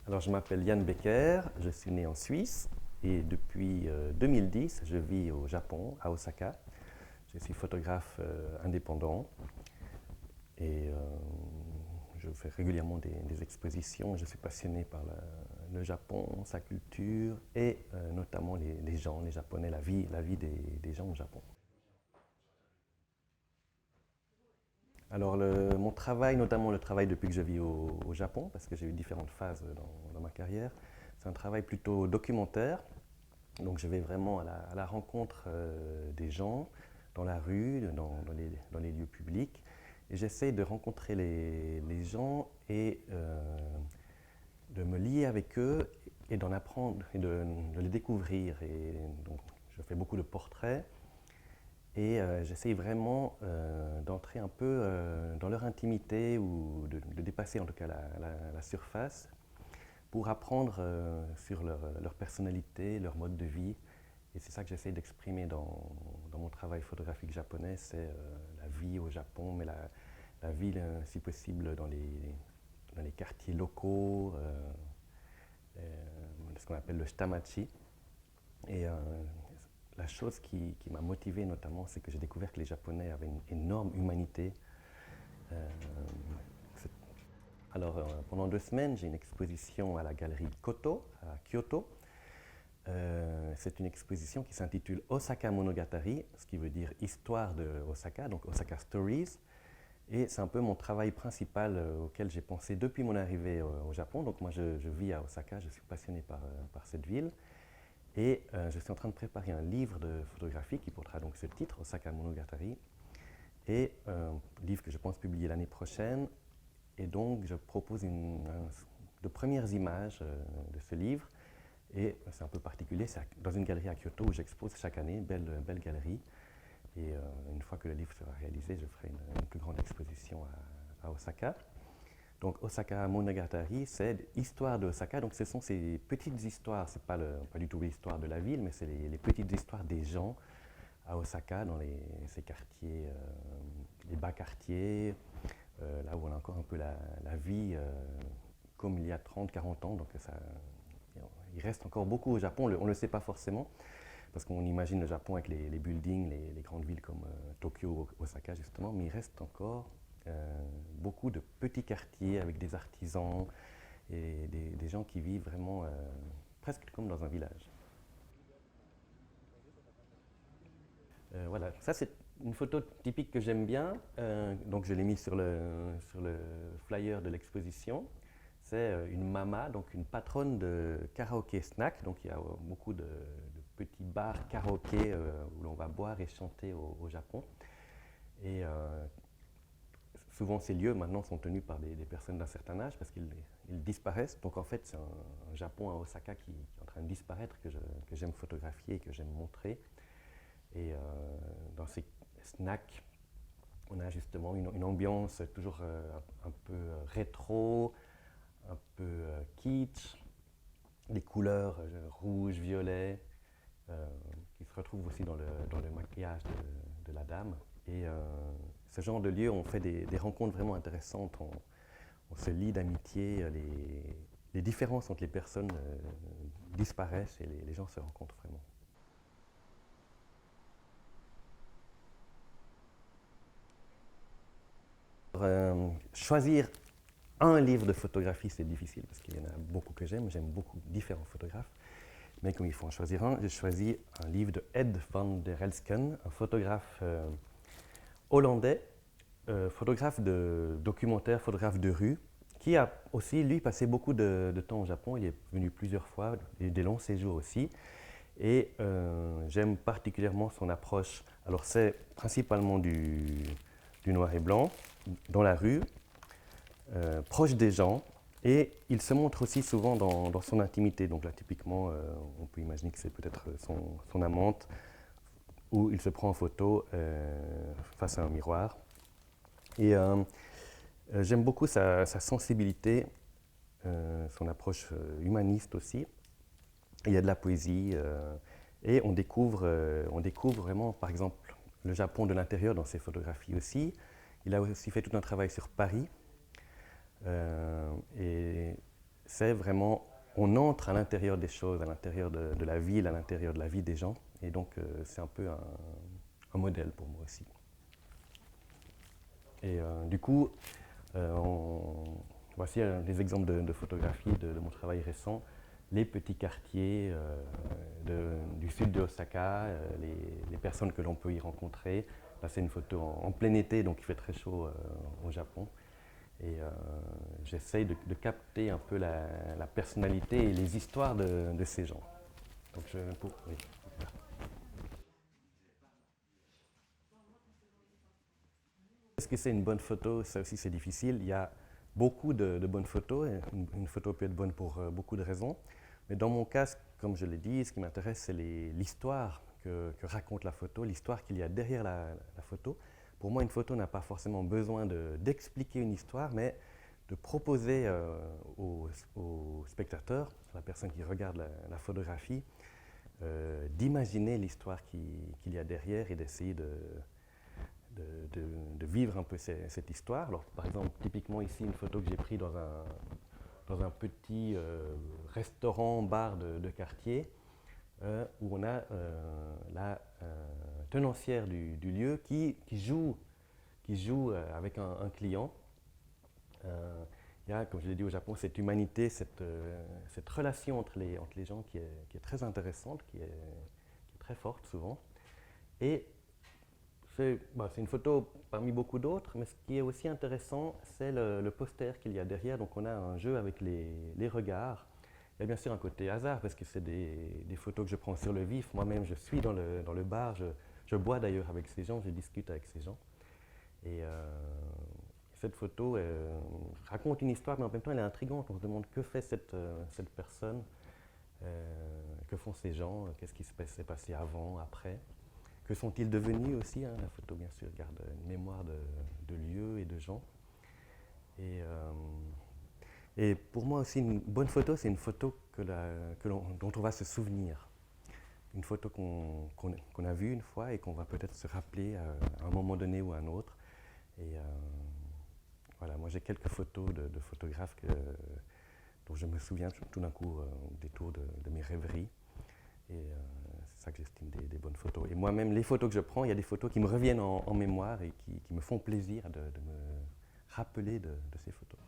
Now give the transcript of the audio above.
Alors, je m'appelle Yann Becker, je suis né en Suisse et depuis 2010, je vis au Japon, à Osaka. Je suis photographe indépendant et je fais régulièrement des expositions. Je suis passionné par le Japon, sa culture et notamment les gens, les Japonais, la vie des gens au Japon. Alors, mon travail, notamment le travail depuis que je vis au Japon, parce que j'ai eu différentes phases dans ma carrière, c'est un travail plutôt documentaire. Donc, je vais vraiment à la rencontre des gens, dans la rue, dans les lieux publics, et j'essaie de rencontrer les gens et de me lier avec eux et d'en apprendre et de les découvrir. Et donc, je fais beaucoup de portraits. Et j'essaye vraiment d'entrer un peu dans leur intimité ou de dépasser en tout cas la surface pour apprendre sur leur personnalité, leur mode de vie. Et c'est ça que j'essaye d'exprimer dans mon travail photographique japonais, c'est la vie au Japon, mais la vie, si possible, dans les quartiers locaux, ce qu'on appelle le shitamachi. Et la chose qui m'a motivé notamment, c'est que j'ai découvert que les Japonais avaient une énorme humanité. Euh, alors, pendant 2 semaines, j'ai une exposition à la galerie Koto, à Kyoto. C'est une exposition qui s'intitule Osaka Monogatari, ce qui veut dire histoire de Osaka, donc Osaka Stories. Et c'est un peu mon travail principal auquel j'ai pensé depuis mon arrivée au Japon. Donc moi, je vis à Osaka, je suis passionné par cette ville. Et je suis en train de préparer un livre de photographie qui portera donc ce titre, Osaka Monogatari, et un livre que je pense publier l'année prochaine. Et donc je propose de premières images de ce livre. Et c'est un peu particulier, c'est dans une galerie à Kyoto où j'expose chaque année, belle galerie. Et une fois que le livre sera réalisé, je ferai une plus grande exposition à Osaka. Donc Osaka Monogatari, c'est l'histoire de Osaka. Donc ce sont ces petites histoires, c'est pas du tout l'histoire de la ville, mais c'est les petites histoires des gens à Osaka, dans ces quartiers, les bas quartiers, là où on a encore un peu la vie comme il y a 30, 40 ans. Donc il reste encore beaucoup au Japon, on ne le sait pas forcément, parce qu'on imagine le Japon avec les buildings, les grandes villes comme Tokyo, Osaka justement, mais il reste encore beaucoup de petits quartiers avec des artisans et des gens qui vivent vraiment presque comme dans un village. Voilà, ça c'est une photo typique que j'aime bien, donc je l'ai mise sur le flyer de l'exposition. C'est une mama, donc une patronne de karaoké snack, donc il y a beaucoup de petits bars karaoké où l'on va boire et chanter au Japon. Et souvent ces lieux maintenant sont tenus par des personnes d'un certain âge parce qu'ils disparaissent. Donc en fait c'est un Japon à Osaka qui est en train de disparaître que j'aime photographier et que j'aime montrer. Et dans ces snacks, on a justement une ambiance toujours un peu rétro, un peu kitsch, des couleurs rouge, violet, qui se retrouvent aussi dans le maquillage de la dame. Et ce genre de lieu, on fait des rencontres vraiment intéressantes. On se lie d'amitié. Les différences entre les personnes disparaissent et les gens se rencontrent vraiment. Choisir un livre de photographie, c'est difficile parce qu'il y en a beaucoup que j'aime beaucoup différents photographes. Mais comme il faut en choisir un, j'ai choisi un livre de Ed van der Elsken, un photographe hollandais, photographe de documentaire, photographe de rue, qui a aussi, lui, passé beaucoup de temps au Japon. Il est venu plusieurs fois, des longs séjours aussi. Et j'aime particulièrement son approche. Alors, c'est principalement du noir et blanc, dans la rue, proche des gens, et il se montre aussi souvent dans son intimité. Donc là, typiquement, on peut imaginer que c'est peut-être son amante, où il se prend en photo face à un miroir. Et j'aime beaucoup sa sensibilité, son approche humaniste aussi. Il y a de la poésie, et on découvre vraiment, par exemple, le Japon de l'intérieur dans ses photographies aussi. Il a aussi fait tout un travail sur Paris. Et c'est vraiment, on entre à l'intérieur des choses, à l'intérieur de la ville, à l'intérieur de la vie des gens. Et donc, c'est un peu un modèle pour moi aussi. Et du coup, voici des exemples de photographies de mon travail récent. Les petits quartiers du sud de Osaka, les personnes que l'on peut y rencontrer. Là, c'est une photo en plein été, donc il fait très chaud au Japon. Et j'essaye de capter un peu la personnalité et les histoires de ces gens. Donc oui. Est-ce que c'est une bonne photo? Ça aussi, c'est difficile. Il y a beaucoup de bonnes photos. Et une photo peut être bonne pour beaucoup de raisons. Mais dans mon cas, comme je l'ai dit, ce qui m'intéresse, c'est l'histoire que raconte la photo, l'histoire qu'il y a derrière la photo. Pour moi, une photo n'a pas forcément besoin d'expliquer une histoire, mais de proposer au spectateur, à la personne qui regarde la photographie, d'imaginer l'histoire qu'il y a derrière et d'essayer de vivre un peu cette histoire. Alors, par exemple, typiquement ici, une photo que j'ai prise dans un petit restaurant, bar de quartier, où on a la tenancière du lieu qui joue avec un client. Il y a, comme je l'ai dit au Japon, cette humanité, cette relation entre les gens qui est très intéressante, qui est très forte souvent. Et c'est une photo parmi beaucoup d'autres, mais ce qui est aussi intéressant, c'est le poster qu'il y a derrière. Donc on a un jeu avec les regards. Il y a bien sûr un côté hasard, parce que c'est des photos que je prends sur le vif. Moi-même, je suis dans le bar, je bois d'ailleurs avec ces gens, je discute avec ces gens. Et cette photo raconte une histoire, mais en même temps, elle est intrigante. On se demande que fait cette personne, que font ces gens, qu'est-ce qui s'est passé avant, après. Que sont-ils devenus aussi, hein. La photo, bien sûr, garde une mémoire de lieux et de gens. Et pour moi aussi, une bonne photo, c'est une photo dont on va se souvenir. Une photo qu'on a vue une fois et qu'on va peut-être se rappeler à un moment donné ou à un autre. Et voilà, moi j'ai quelques photos de photographes dont je me souviens tout d'un coup au détour de mes rêveries. Et c'est ça que j'estime des bonnes photos. Et moi-même, les photos que je prends, il y a des photos qui me reviennent en mémoire et qui me font plaisir de me rappeler de ces photos.